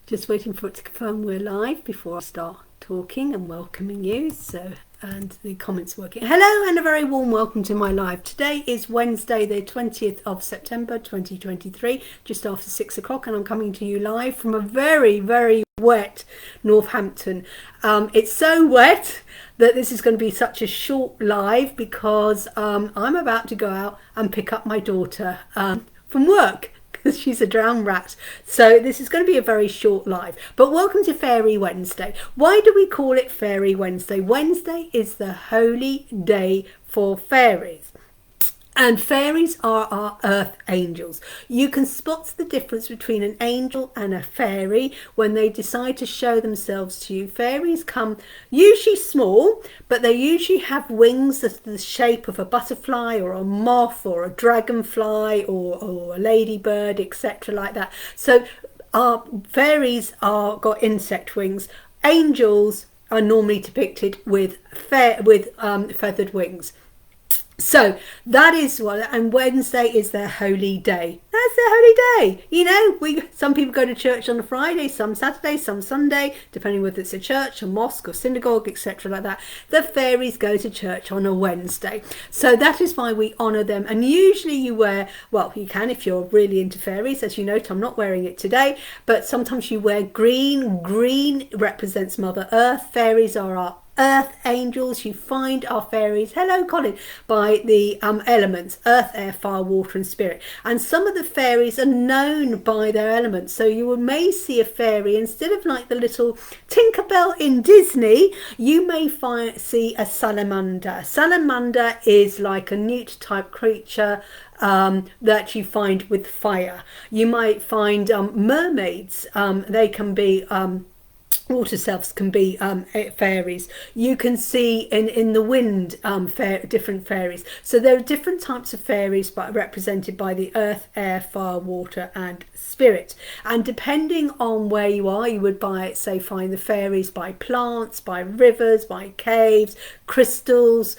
Just waiting for it to confirm we're live before I start talking and welcoming you. And the comments working. Hello and a very warm welcome to my live. Today is Wednesday, the 20th of September 2023, just after 6 o'clock, and I'm coming to you live from a very, very wet Northampton. It's so wet that this is going to be such a short live because I'm about to go out and pick up my daughter from work, because she's a drowned rat. So this is going to be a very short live. But welcome to Fairy Wednesday. Why do we call it Fairy Wednesday? Wednesday is the holy day for fairies. And fairies are our earth angels. You can spot the difference between an angel and a fairy when they decide to show themselves to you. Fairies come usually small, but they usually have wings the shape of a butterfly or a moth or a dragonfly or a ladybird, etc. like that. So our fairies are got insect wings. Angels are normally depicted with feathered wings. So that is what, and Wednesday is their holy day. That's their holy day. You know, some people go to church on a Friday, some Saturday, some Sunday, depending whether it's a church, a mosque or synagogue, etc. like that. The fairies go to church on a Wednesday. So that is why we honour them. And usually you wear, well, you can if you're really into fairies. As you note, I'm not wearing it today, but sometimes you wear green. Green represents Mother Earth. Fairies are our earth angels. You find our fairies, hello Colin, by the elements earth, air, fire, water and spirit, and some of the fairies are known by their elements. So you may see a fairy, instead of like the little Tinkerbell in Disney, you may see a salamander. Salamander is like a newt type creature that you find with fire. You might find mermaids. They can be water selves, can be fairies. You can see in the wind different fairies. So there are different types of fairies, but represented by the earth, air, fire, water and spirit. And depending on where you are, you would find the fairies by plants, by rivers, by caves, crystals,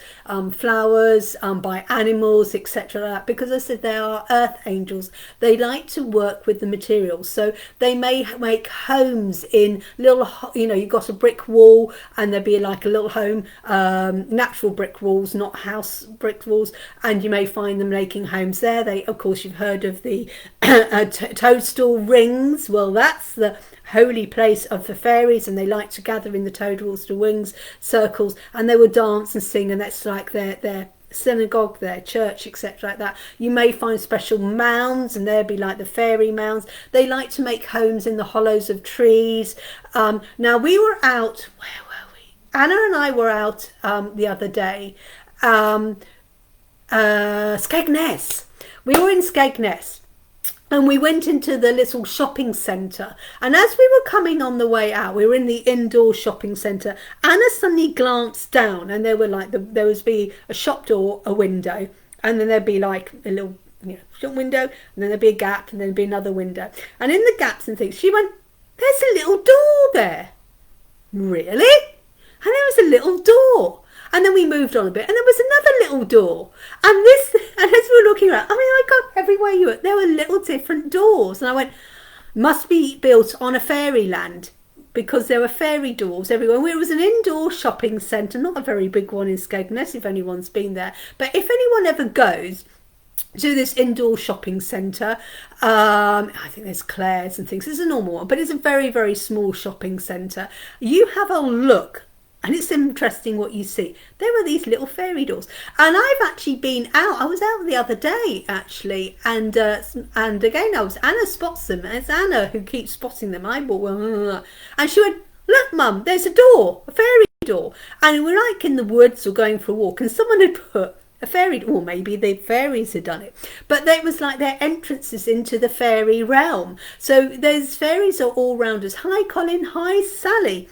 flowers, by animals, etc. Because I said they are earth angels. They like to work with the materials. So they may make homes in little, you've got a brick wall and there'd be like a little home, natural brick walls, not house brick walls, and you may find them making homes there. Of course, you've heard of the toadstool rings. Well, that's the holy place of the fairies, and they like to gather in the toadstool rings circles, and they will dance and sing, and that's like their synagogue, their church, etc. like that. You may find special mounds, and they'd be like the fairy mounds. They like to make homes in the hollows of trees. Now we were out, where were we? Anna and I were out the other day, Skegness. We were in Skegness. And we went into the little shopping centre. And as we were coming on the way out, we were in the indoor shopping centre. Anna suddenly glanced down, and there would be a shop door, a window, and then there'd be like a little shop window, and then there'd be a gap, and then there'd be another window. And in the gaps and things, she went, "There's a little door there." Really? And there was a little door. And then we moved on a bit, and there was another little door. And as we were looking around, I got everywhere you were, there were little different doors. And I went, must be built on a fairyland, because there were fairy doors everywhere. It was an indoor shopping centre, not a very big one in Skegness, if anyone's been there. But if anyone ever goes to this indoor shopping centre, I think there's Claire's and things. It's a normal one, but it's a very, very small shopping centre. You have a look. And it's interesting what you see. There were these little fairy doors. And I've actually been out. I was out the other day, actually. And again, Anna spots them. And it's Anna who keeps spotting them. I bought one. And she went, "Look, Mum, there's a door, a fairy door." And we're like in the woods or going for a walk. And someone had put a fairy door. Or maybe the fairies had done it. But it was like their entrances into the fairy realm. So those fairies are all round us. Hi, Colin. Hi, Sally.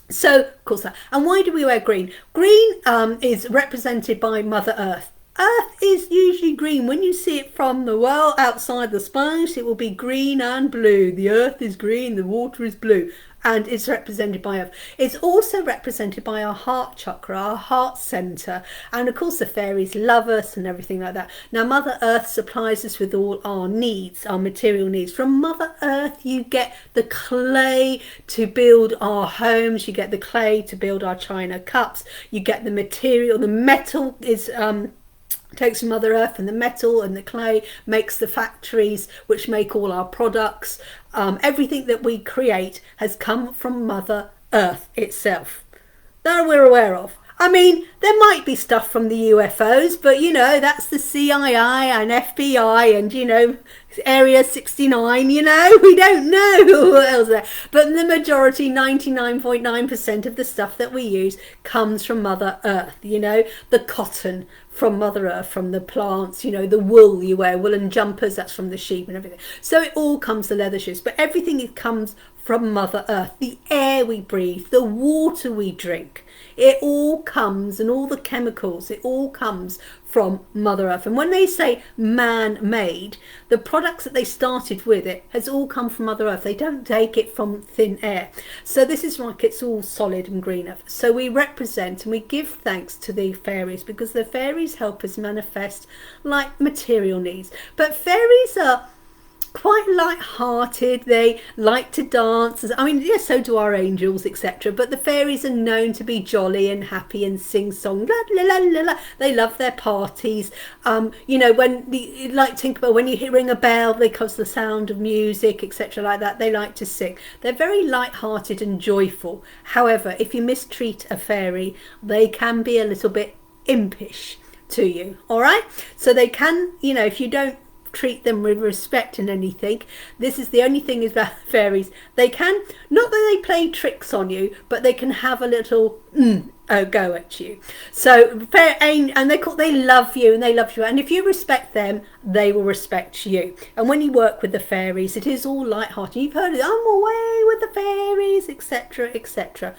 So, of course, and why do we wear green? Green is represented by Mother Earth. Earth is usually green. When you see it from the well outside the sponge, it will be green and blue. The earth is green, the water is blue, and it's represented by Earth. It's also represented by our heart chakra, our heart center, and of course the fairies love us and everything like that. Now Mother Earth supplies us with all our needs, our material needs. From Mother Earth you get the clay to build our homes, you get the clay to build our china cups, you get the material, the metal is takes from Mother Earth, and the metal and the clay makes the factories which make all our products. Everything that we create has come from Mother Earth itself, that we're aware of. I mean, there might be stuff from the UFOs, but you know, that's the CIA and FBI and, you know, Area 69, you know, we don't know what else there. But the majority, 99.9% of the stuff that we use comes from Mother Earth, you know, the cotton from Mother Earth, from the plants, you know, the wool you wear, woolen jumpers, that's from the sheep and everything. So it all comes, the leather shoes, but everything comes from Mother Earth. The air we breathe, the water we drink, it all comes, and all the chemicals, it all comes from Mother Earth. And when they say man-made, the products that they started with, it has all come from Mother Earth. They don't take it from thin air. So this is like it's all solid and green Earth. So we represent and we give thanks to the fairies, because the fairies help us manifest like material needs. But fairies are quite light-hearted, they like to dance. I mean, yes, so do our angels, etc. But the fairies are known to be jolly and happy and sing song, la la la la la. They love their parties. You know, when like Tinkerbell, when you ring a bell, because the sound of music, etc. like that, they like to sing. They're very light-hearted and joyful. However, if you mistreat a fairy, they can be a little bit impish to you. All right, so they can, you know, if you don't treat them with respect and anything, this is the only thing is about fairies, they can, not that they play tricks on you, but they can have a little go at you. So and they love you, and they love you, and if you respect them, they will respect you. And when you work with the fairies, it is all light-hearted. You've heard it, I'm away with the fairies, etc, etc.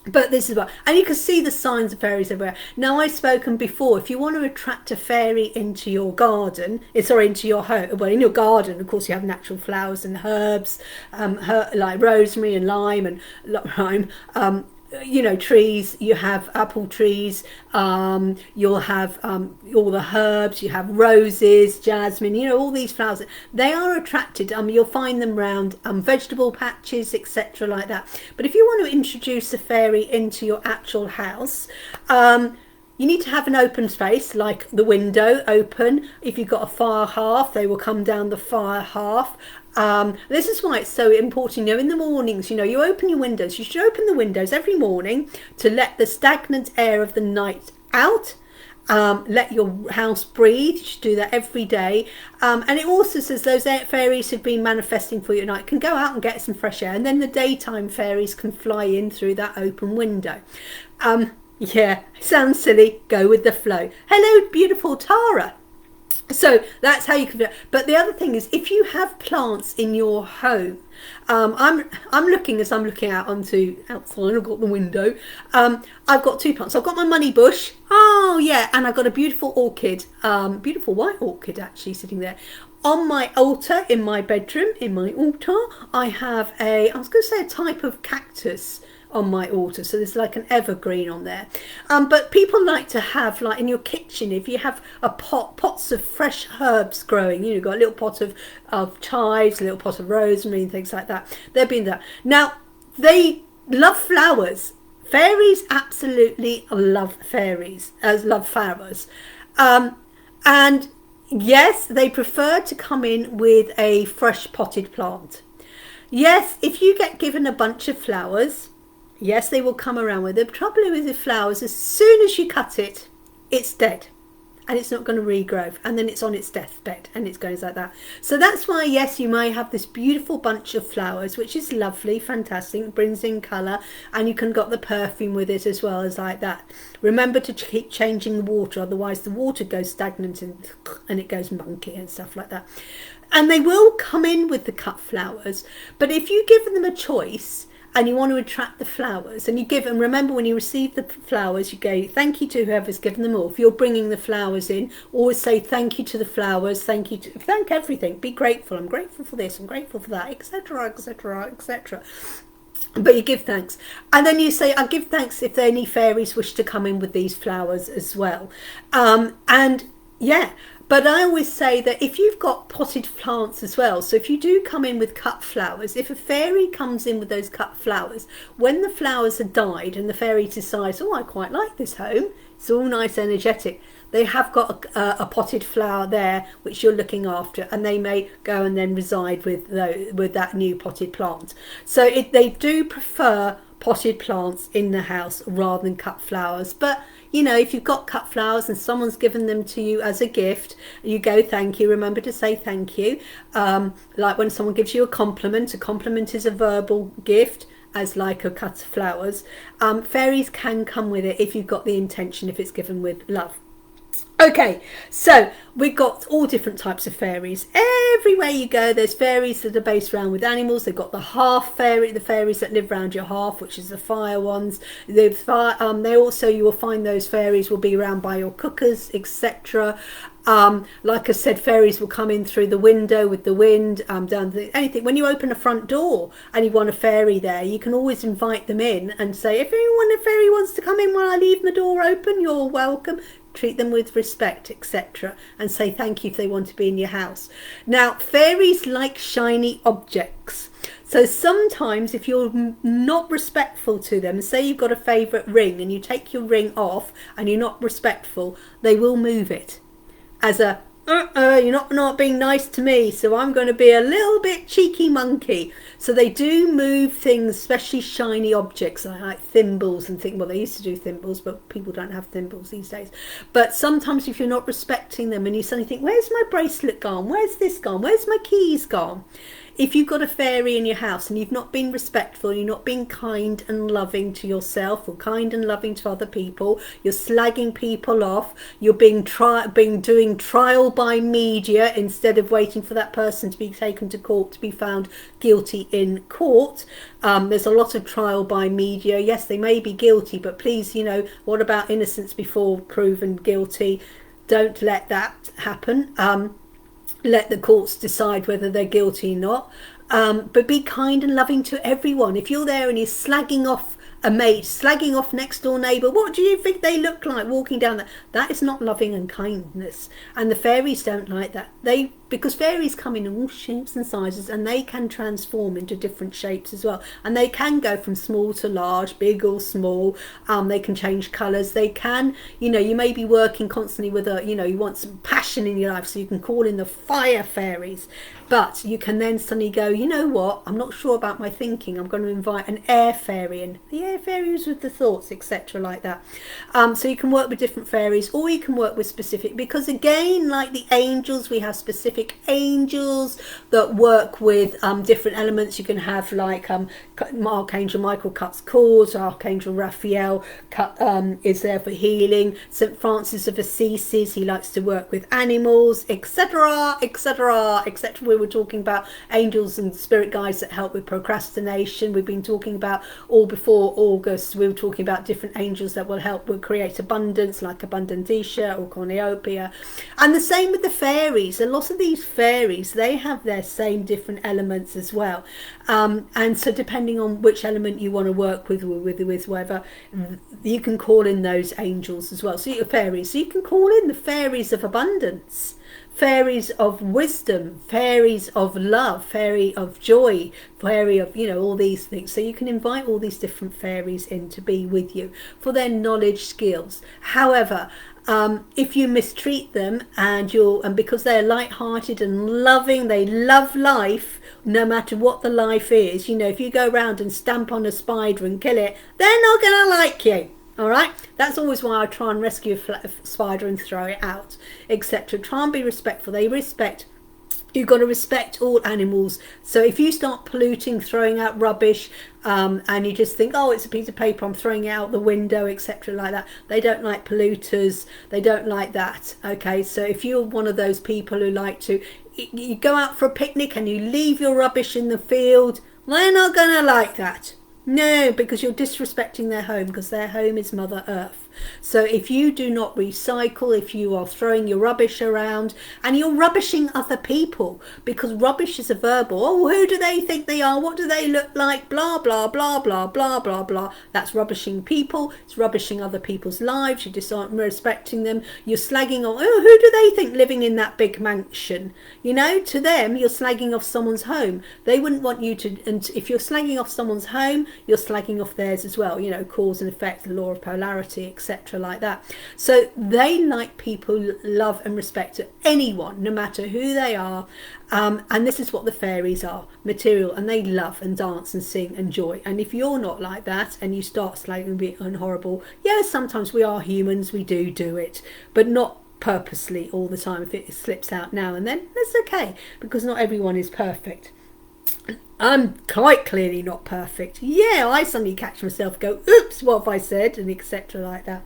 But this is what, and you can see the signs of fairies everywhere. Now, I've spoken before, if you want to attract a fairy into your garden, into your home, well, in your garden, of course, you have natural flowers and herbs, like rosemary and lime and you know, trees. You have apple trees, you'll have all the herbs, you have roses, jasmine, you know, all these flowers. They are attracted, you'll find them around vegetable patches, etc. like that. But if you want to introduce a fairy into your actual house, you need to have an open space, like the window open. If you've got a fire hearth, they will come down the fire hearth. This is why it's so important, you know, in the mornings, you know, you open your windows. You should open the windows every morning to let the stagnant air of the night out. Let your house breathe. You should do that every day. And it also says those fairies have been manifesting for you at night can go out and get some fresh air, and then the daytime fairies can fly in through that open window. Yeah, sounds silly, go with the flow. Hello, beautiful Tara. So that's how you can do it. But the other thing is, if you have plants in your home, I'm looking out onto outside. I've got the window. I've got two plants. I've got my money bush. Oh yeah, and I've got a beautiful orchid, beautiful white orchid actually sitting there. On my altar in my bedroom, in my altar, I have I was going to say a type of cactus on my altar, so there's like an evergreen on there. But people like to have, like in your kitchen, if you have a pots of fresh herbs growing, you know, you've got a little pot of chives, a little pot of rosemary and things like that. They're being that. Now, they love flowers. Fairies absolutely love fairies, love flowers. And yes, they prefer to come in with a fresh potted plant. Yes, if you get given a bunch of flowers, yes, they will come around with it. The trouble with the flowers, as soon as you cut it, it's dead. And it's not going to regrow. And then it's on its deathbed. And it goes like that. So that's why, yes, you may have this beautiful bunch of flowers, which is lovely, fantastic, brings in colour. And you can got the perfume with it as well as like that. Remember to keep changing the water. Otherwise, the water goes stagnant and it goes monkey and stuff like that. And they will come in with the cut flowers. But if you give them a choice, and you want to attract the flowers, and you give, and remember when you receive the flowers, you go thank you to whoever's given them, or if you're bringing the flowers in, always say thank you to the flowers, thank everything, be grateful, I'm grateful for this, I'm grateful for that, etc, etc, etc. But you give thanks, and then you say, I give thanks if any fairies wish to come in with these flowers as well. And yeah, but I always say that if you've got potted plants as well, so if you do come in with cut flowers, if a fairy comes in with those cut flowers, when the flowers are died and the fairy decides, oh, I quite like this home, it's all nice, energetic, they have got a potted flower there which you're looking after, and they may go and then reside with that new potted plant. So they do prefer potted plants in the house rather than cut flowers. But you know, if you've got cut flowers and someone's given them to you as a gift, you go thank you, remember to say thank you. Like when someone gives you a compliment is a verbal gift, as like a cut of flowers. Fairies can come with it if you've got the intention, if it's given with love. Okay, so we've got all different types of fairies. Everywhere you go, there's fairies that are based around with animals. They've got the half fairy, the fairies that live around your hearth, which is the fire ones. They also, you will find those fairies will be around by your cookers, etc. Like I said, fairies will come in through the window with the wind, down anything. When you open a front door and you want a fairy there, you can always invite them in and say, if a fairy wants to come in while I leave my door open, you're welcome. Treat them with respect, etc., and say thank you if they want to be in your house. Now, fairies like shiny objects. So sometimes if you're not respectful to them, say you've got a favourite ring and you take your ring off and you're not respectful, they will move it as a you're not being nice to me, so I'm going to be a little bit cheeky monkey. So they do move things, especially shiny objects like thimbles and things. Well, they used to do thimbles, but people don't have thimbles these days. But sometimes if you're not respecting them and you suddenly think, where's my bracelet gone? Where's this gone? Where's my keys gone? If you've got a fairy in your house and you've not been respectful, you're not being kind and loving to yourself or kind and loving to other people, you're slagging people off, you're doing trial by media instead of waiting for that person to be taken to court to be found guilty in court. There's a lot of trial by media. Yes, they may be guilty, but please, what about innocence before proven guilty? Don't let that happen. Let the courts decide whether they're guilty or not. But be kind and loving to everyone. If you're there and you're slagging off a mate, slagging off next door neighbour, what do you think they look like walking down there? That is not loving and kindness. And the fairies don't like that. Because fairies come in all shapes and sizes, and they can transform into different shapes as well. And they can go from small to large, big or small. They can change colours. They can, you may be working constantly with you want some passion in your life, so you can call in the fire fairies. But you can then suddenly go, you know what, I'm not sure about my thinking, I'm going to invite an air fairy in. The air fairy is with the thoughts, etc. like that. So you can work with different fairies, or you can work with specific, because again, like the angels, we have specific angels that work with different elements. You can have like Archangel Michael cuts cords, Archangel Raphael is there for healing, St. Francis of Assisi, he likes to work with animals, etc, etc, etc. We were talking about angels and spirit guides that help with procrastination. We've been talking about all before August, we were talking about different angels that will help with create abundance, like Abundantisha or Cornucopia. And the same with the fairies. A lot of these fairies, they have their same different elements as well. And so depending on which element you want to work with whatever, you can call in those angels as well. So you're fairies. So you can call in the fairies of abundance, fairies of wisdom, fairies of love, fairy of joy, fairy of, all these things. So you can invite all these different fairies in to be with you for their knowledge, skills. However, if you mistreat them and because they're light-hearted and loving, they love life, no matter what the life is, if you go around and stamp on a spider and kill it, they're not going to like you. All right, that's always why I try and rescue a spider and throw it out, etc. Try and be respectful. You've got to respect all animals. So if you start polluting, throwing out rubbish, and you just think, oh, it's a piece of paper, I'm throwing it out the window, etc. like that, they don't like polluters. They don't like that. Okay, so if you're one of those people who like to, you go out for a picnic and you leave your rubbish in the field, they're not going to like that. No, because you're disrespecting their home, because their home is Mother Earth. So if you do not recycle, if you are throwing your rubbish around, and you're rubbishing other people, because rubbish is a verbal, oh, who do they think they are? What do they look like? Blah, blah, blah, blah, blah, blah, blah. That's rubbishing people. It's rubbishing other people's lives. You just aren't respecting them. You're slagging on, oh, who do they think living in that big mansion? You know, to them, you're slagging off someone's home. They wouldn't want you to, and if you're slagging off someone's home, you're slagging off theirs as well, you know, cause and effect, the law of polarity, etc., like that. So they like people love and respect anyone, no matter who they are, and this is what the fairies are, material, and they love and dance and sing and joy. And if you're not like that and you start slagging and being horrible, yeah, sometimes we are humans, we do it, but not purposely all the time. If it slips out now and then, that's okay, because not everyone is perfect. I'm quite clearly not perfect. Yeah, I suddenly catch myself go, oops, what have I said, and etc. like that.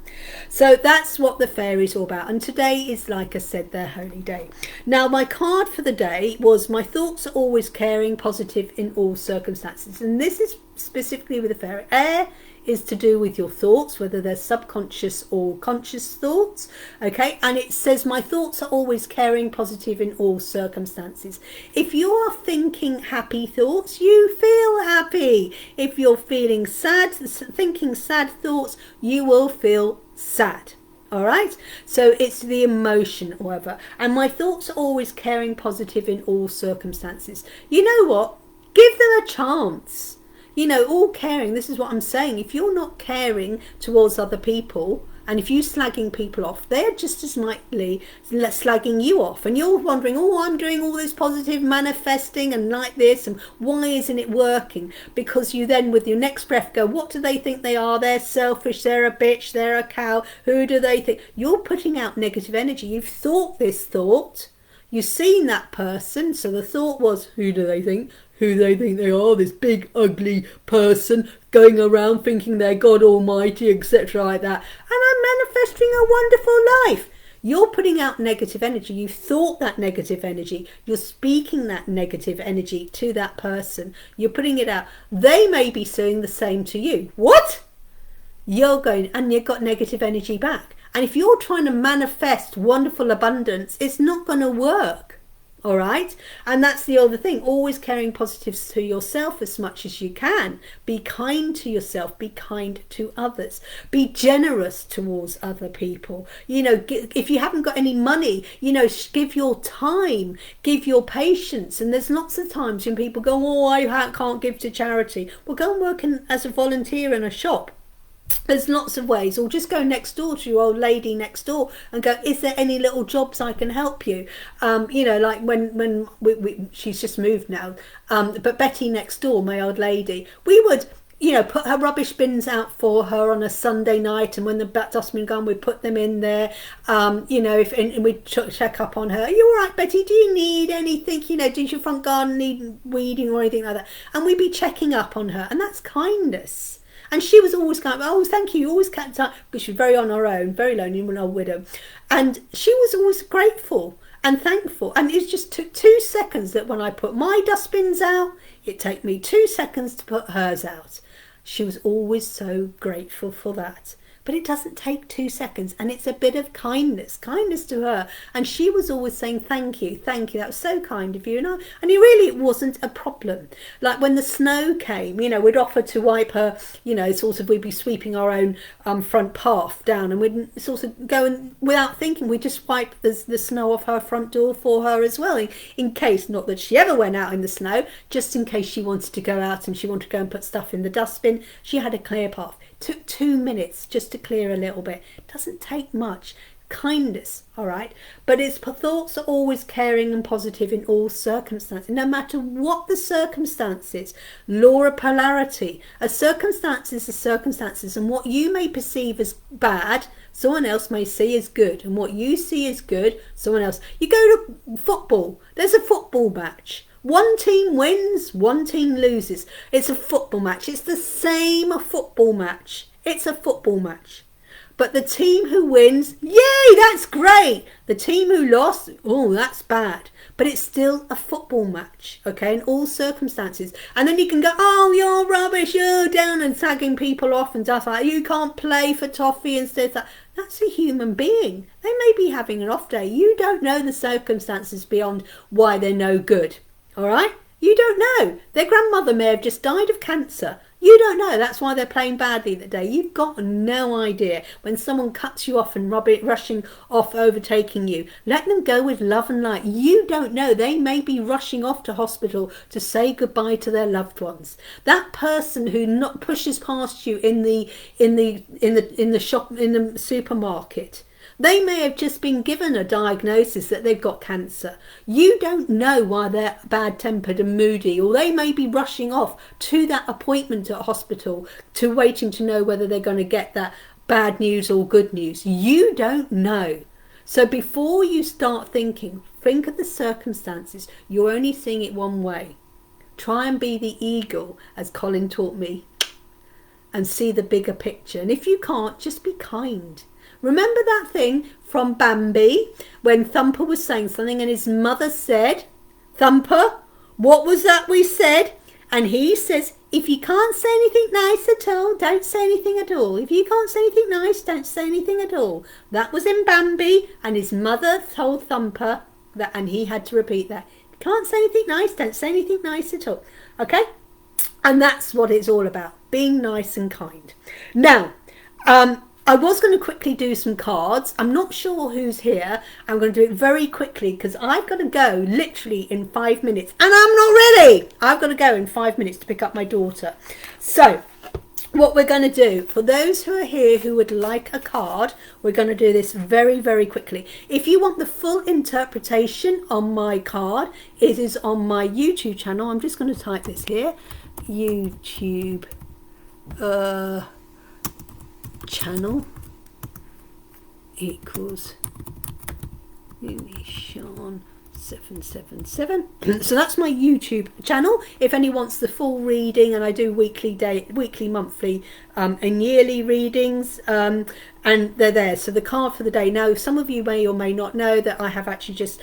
So that's what the fairies are all about. And today is, like I said, their holy day. Now, my card for the day was, my thoughts are always caring, positive in all circumstances. And this is specifically with the fairy. Air is to do with your thoughts, whether they're subconscious or conscious thoughts, okay? And it says, my thoughts are always caring, positive in all circumstances. If you are thinking happy thoughts, you feel happy. If you're feeling sad, thinking sad thoughts, you will feel sad. All right, so it's the emotion, however. And my thoughts are always caring, positive in all circumstances. You know what? Give them a chance. You know, all caring, this is what I'm saying. If you're not caring towards other people, and if you're slagging people off, they're just as likely slagging you off. And you're wondering, oh, I'm doing all this positive manifesting and like this, and why isn't it working? Because you then, with your next breath, go, what do they think they are? They're selfish, they're a bitch, they're a cow. Who do they think? You're putting out negative energy. You've thought this thought. You've seen that person. So the thought was, who do they think? Who they think they are, this big ugly person going around thinking they're God Almighty, etc. like that. And I'm manifesting a wonderful life. You're putting out negative energy. You've thought that negative energy. You're speaking that negative energy to that person. You're putting it out. They may be saying the same to you. What? You're going, and you've got negative energy back. And if you're trying to manifest wonderful abundance, it's not going to work. All right, and that's the other thing, always carrying positives to yourself as much as you can. Be kind to yourself, be kind to others, be generous towards other people. You know, if you haven't got any money, you know, give your time, give your patience. And there's lots of times when people go, oh, I can't give to charity. Well, go and work as a volunteer in a shop. There's lots of ways. Or just go next door to your old lady next door and go, is there any little jobs I can help you? You know, like when she's just moved now, but Betty next door, my old lady, we would, you know, put her rubbish bins out for her on a Sunday night, and when the dustbin gone, we'd put them in there. You know, and we'd check up on her. Are you all right, Betty? Do you need anything? You know, does your front garden need weeding or anything like that? And we'd be checking up on her, and that's kindness. And she was always kind of, oh, thank you, always kept up, because she was very on her own, very lonely, an old widow. And she was always grateful and thankful. And it just took 2 seconds that when I put my dustbins out, it took me 2 seconds to put hers out. She was always so grateful for that. But it doesn't take 2 seconds, and it's a bit of kindness to her. And she was always saying, thank you, that was so kind of you. And it wasn't a problem. Like when the snow came, you know, we'd offer to wipe her, you know, sort of, we'd be sweeping our own front path down, and we'd sort of go and, without thinking, we'd just wipe the snow off her front door for her as well, in case, not that she ever went out in the snow, just in case she wanted to go out and she wanted to go and put stuff in the dustbin, she had a clear path. Took 2 minutes just to clear a little bit. Doesn't take much. Kindness, all right? But its thoughts are always caring and positive in all circumstances, no matter what the circumstances. Law of polarity. A circumstance is a circumstances, and what you may perceive as bad, someone else may see as good, and what you see as good, someone else. You go to football. There's a football match. One team wins, one team loses. It's a football match. It's the same football match. It's a football match. But the team who wins, yay, that's great. The team who lost, oh, that's bad. But it's still a football match, okay, in all circumstances. And then you can go, oh, you're rubbish, you're down, and tagging people off and stuff like that. You can't play for toffee and stuff like that. That's a human being. They may be having an off day. You don't know the circumstances beyond why they're no good, all right? You don't know. Their grandmother may have just died of cancer. You don't know. That's why they're playing badly that day. You've got no idea. When someone cuts you off and rushing off, overtaking you, let them go with love and light. You don't know. They may be rushing off to hospital to say goodbye to their loved ones. That person who not pushes past you in the shop, in the supermarket, they may have just been given a diagnosis that they've got cancer. You don't know why they're bad-tempered and moody, or they may be rushing off to that appointment at hospital to waiting to know whether they're going to get that bad news or good news. You don't know. So before you start thinking, think of the circumstances. You're only seeing it one way. Try and be the eagle, as Colin taught me, and see the bigger picture. And if you can't, just be kind. Remember that thing from Bambi when Thumper was saying something and his mother said, Thumper, what was that we said? And he says, if you can't say anything nice at all, don't say anything at all. If you can't say anything nice, don't say anything at all. That was in Bambi, and his mother told Thumper that, and he had to repeat that. If you can't say anything nice, don't say anything nice at all. Okay? And that's what it's all about, being nice and kind. Now, I was going to quickly do some cards. I'm not sure who's here. I'm going to do it very quickly because I've got to go literally in 5 minutes. And I'm not ready. I've got to go in 5 minutes to pick up my daughter. So what we're going to do, for those who are here who would like a card, we're going to do this very, very quickly. If you want the full interpretation on my card, it is on my YouTube channel. I'm just going to type this here. YouTube channel equals Julie-Sian 777. So that's my YouTube channel. If anyone wants the full reading, and I do weekly, monthly and yearly readings, and they're there. So the card for the day. Now, some of you may or may not know that I have actually just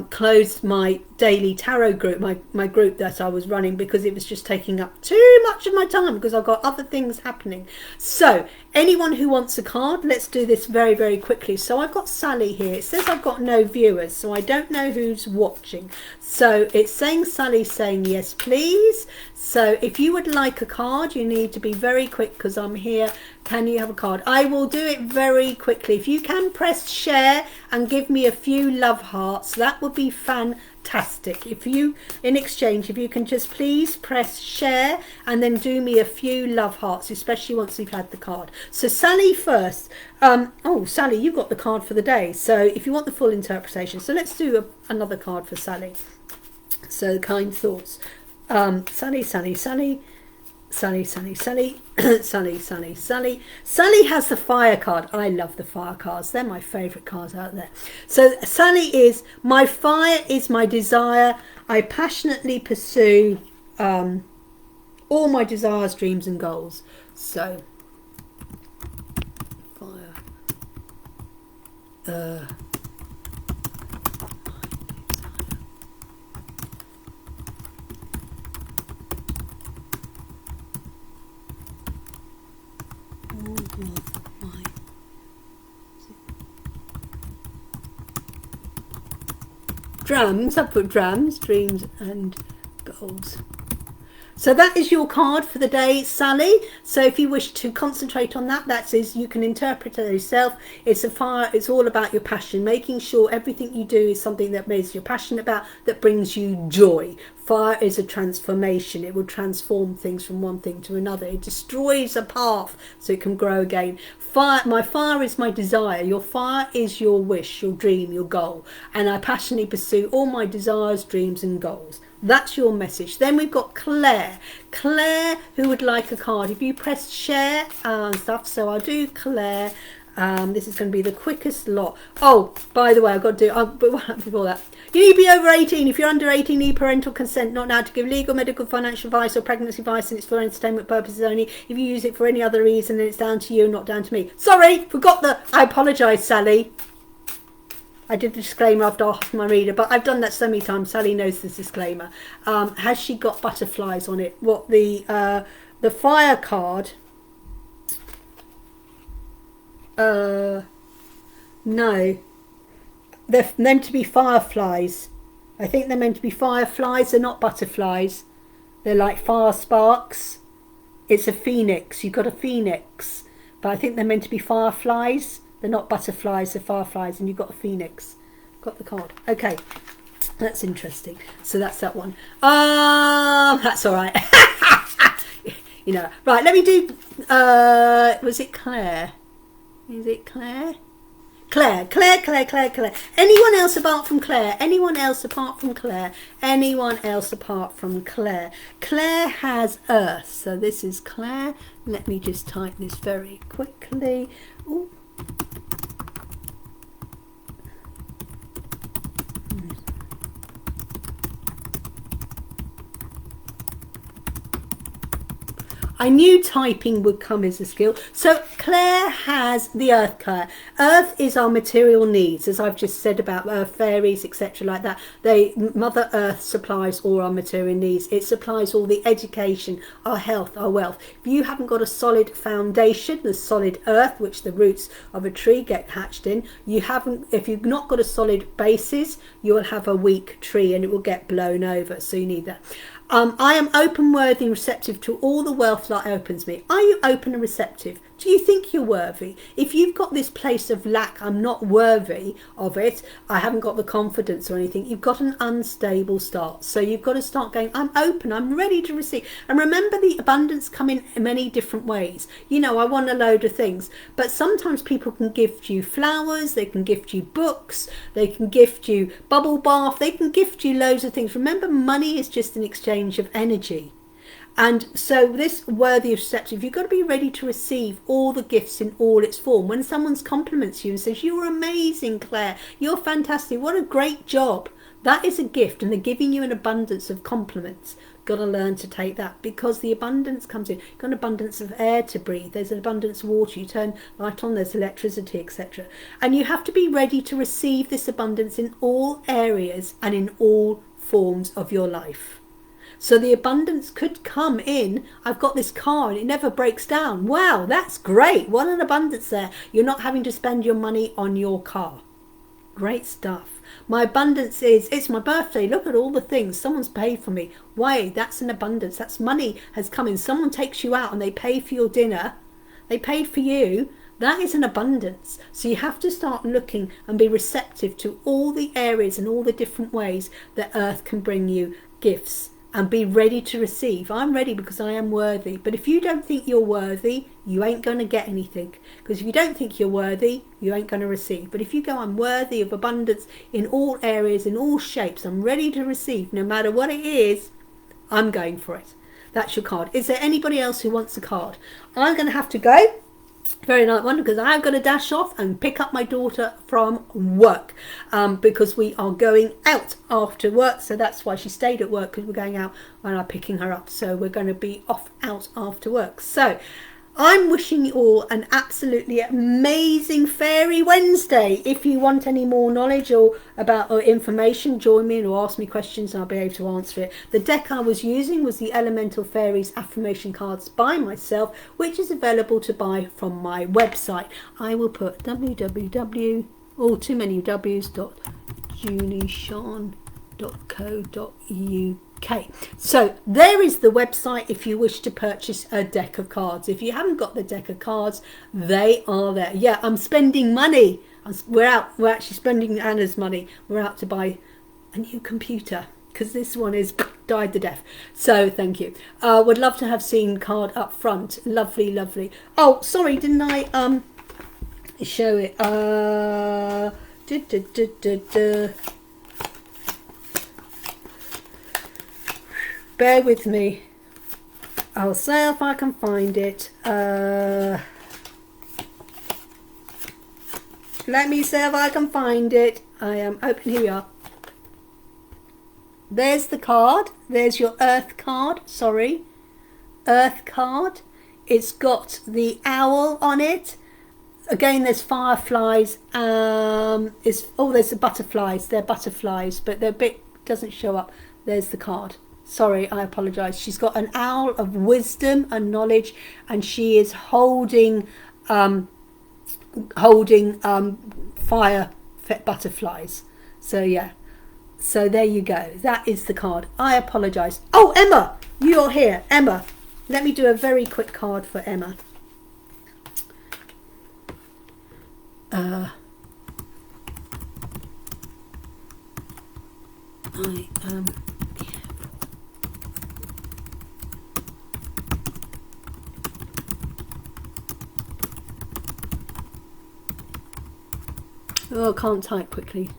closed my daily tarot group, my group that I was running, because it was just taking up too much of my time because I've got other things happening. So anyone who wants a card, let's do this very, very quickly. So I've got Sally here. It says I've got no viewers, so I don't know who's watching. So it's saying Sally saying yes please. So if you would like a card, you need to be very quick because I'm here. Can you have a card? I will do it very quickly. If you can press share and give me a few love hearts, that would be fantastic. If you, in exchange, if you can just please press share and then do me a few love hearts, especially once we've had the card. So Sally first. Oh, Sally, you got the card for the day. So if you want the full interpretation, so let's do another card for Sally. So kind thoughts. Sally, Sally, Sally. Sally, Sally, Sally, Sally, Sally, Sally. Sally has the fire card. I love the fire cards. They're my favourite cards out there. So Sally is, my fire is my desire. I passionately pursue all my desires, dreams and goals. So, fire. Drums, I put drums, dreams and goals. So that is your card for the day, Sally. So if you wish to concentrate on that, that is, you can interpret it yourself. It's a fire, it's all about your passion, making sure everything you do is something that makes you're passionate about, that brings you joy. Fire is a transformation. It will transform things from one thing to another. It destroys a path so it can grow again. Fire, my fire is my desire. Your fire is your wish, your dream, your goal. And I passionately pursue all my desires, dreams and goals. That's your message. Then we've got Claire. Claire, who would like a card. If you press share and stuff, so I'll do Claire. This is going to be the quickest lot. Oh, by the way, I've got to do, but before that, you need to be over 18. If you're under 18, need parental consent, not allowed to give legal, medical, financial advice or pregnancy advice, and it's for entertainment purposes only. If you use it for any other reason, then it's down to you, not down to me. Sorry, forgot that. I apologise, Sally. I did the disclaimer after off my reader, but I've done that so many times. Sally knows this disclaimer. Has she got butterflies on it? What the fire card? No. They're meant to be fireflies. I think they're meant to be fireflies. They're not butterflies. They're like fire sparks. It's a phoenix. You've got a phoenix. But I think they're meant to be fireflies. They're not butterflies, they're fireflies. And you've got a phoenix. Got the card. Okay. That's interesting. So that's that one. That's all right. You know. Right, let me do... was it Claire? Is it Claire? Claire. Anyone else apart from Claire? Anyone else apart from Claire? Anyone else apart from Claire? Claire has Earth. So this is Claire. Let me just type this very quickly. Ooh. I knew typing would come as a skill. So Claire has the Earth, Claire. Earth is our material needs, as I've just said about fairies, etc. like that. Mother Earth supplies all our material needs. It supplies all the education, our health, our wealth. If you haven't got a solid foundation, the solid earth, which the roots of a tree get hatched in, if you've not got a solid basis, you will have a weak tree and it will get blown over. So you need that. I am open, worthy and receptive to all the wealth that opens me. Are you open and receptive? Do you think you're worthy? If you've got this place of lack, I'm not worthy of it, I haven't got the confidence or anything, you've got an unstable start. So you've got to start going, I'm open, I'm ready to receive. And remember, the abundance come in many different ways. You know, I want a load of things, but sometimes people can gift you flowers, they can gift you books, they can gift you bubble bath, they can gift you loads of things. Remember, money is just an exchange of energy. And so this worthy of receptive, you've got to be ready to receive all the gifts in all its form. When someone compliments you and says, you're amazing, Claire, you're fantastic, what a great job. That is a gift, and they're giving you an abundance of compliments. Got to learn to take that, because the abundance comes in. You've got an abundance of air to breathe. There's an abundance of water. You turn light on, there's electricity, etc. And you have to be ready to receive this abundance in all areas and in all forms of your life. So the abundance could come in, I've got this car and it never breaks down. Wow, that's great. What an abundance there. You're not having to spend your money on your car. Great stuff. My abundance is, it's my birthday. Look at all the things. Someone's paid for me. Why? That's an abundance. That's money has come in. Someone takes you out and they pay for your dinner. They paid for you. That is an abundance. So you have to start looking and be receptive to all the areas and all the different ways that Earth can bring you gifts. And be ready to receive. I'm ready because I am worthy. But if you don't think you're worthy, you ain't going to get anything. Because if you don't think you're worthy, you ain't going to receive. But if you go, I'm worthy of abundance in all areas, in all shapes, I'm ready to receive, no matter what it is, I'm going for it. That's your card. Is there anybody else who wants a card? I'm going to have to go. Very nice one, because I've got to dash off and pick up my daughter from work, because we are going out after work. So that's why she stayed at work, because we're going out and I'm picking her up. So we're going to be out after work. So I'm wishing you all an absolutely amazing Fairy Wednesday. If you want any more knowledge or information, join me or ask me questions and I'll be able to answer it. The deck I was using was the Elemental Fairies affirmation cards by myself, which is available to buy from my website. I will put www.julie-sian.co.uk. So there is the website if you wish to purchase a deck of cards. If you haven't got the deck of cards, they are there. Yeah, I'm spending money. We're actually spending Anna's money. We're out to buy a new computer, because this one is died the death. So thank you. Would love to have seen card up front. Lovely, lovely. Oh, sorry, didn't I show it? Bear with me. I'll see if I can find it. Let me see if I can find it. I am open. Here you are. There's the card. There's your Earth card. Sorry. Earth card. It's got the owl on it. Again, there's fireflies. There's the butterflies. They're butterflies, but their bit doesn't show up. There's the card. Sorry, I apologise. She's got an owl of wisdom and knowledge, and she is holding fire butterflies. So yeah. So there you go. That is the card. I apologise. Oh, Emma, you're here. Emma, let me do a very quick card for Emma. Oh, I can't type quickly.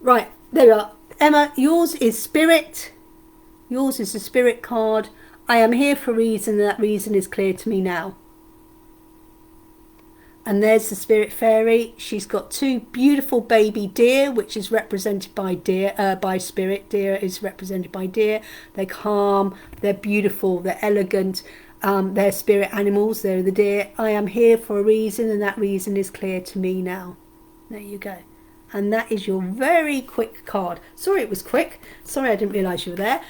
Right, there you are. Emma, yours is Spirit. Yours is the Spirit card. I am here for a reason, and that reason is clear to me now. And there's the Spirit Fairy. She's got two beautiful baby deer, which is represented by by Spirit. Deer is represented by deer. They're calm, they're beautiful, they're elegant. They're spirit animals. They're the deer. I am here for a reason, and that reason is clear to me now. There you go. And that is your very quick card. Sorry it was quick. Sorry I didn't realise you were there.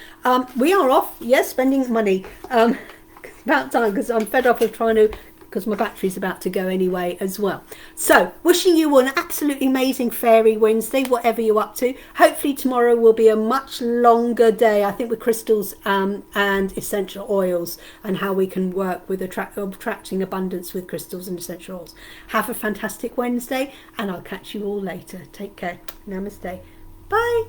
We are off. Yes, spending money. About time, because I'm fed up of trying to, because my battery's about to go anyway as well. So, wishing you an absolutely amazing Fairy Wednesday, whatever you're up to. Hopefully tomorrow will be a much longer day, I think, with crystals and essential oils, and how we can work with attracting abundance with crystals and essential oils. Have a fantastic Wednesday, and I'll catch you all later. Take care. Namaste. Bye.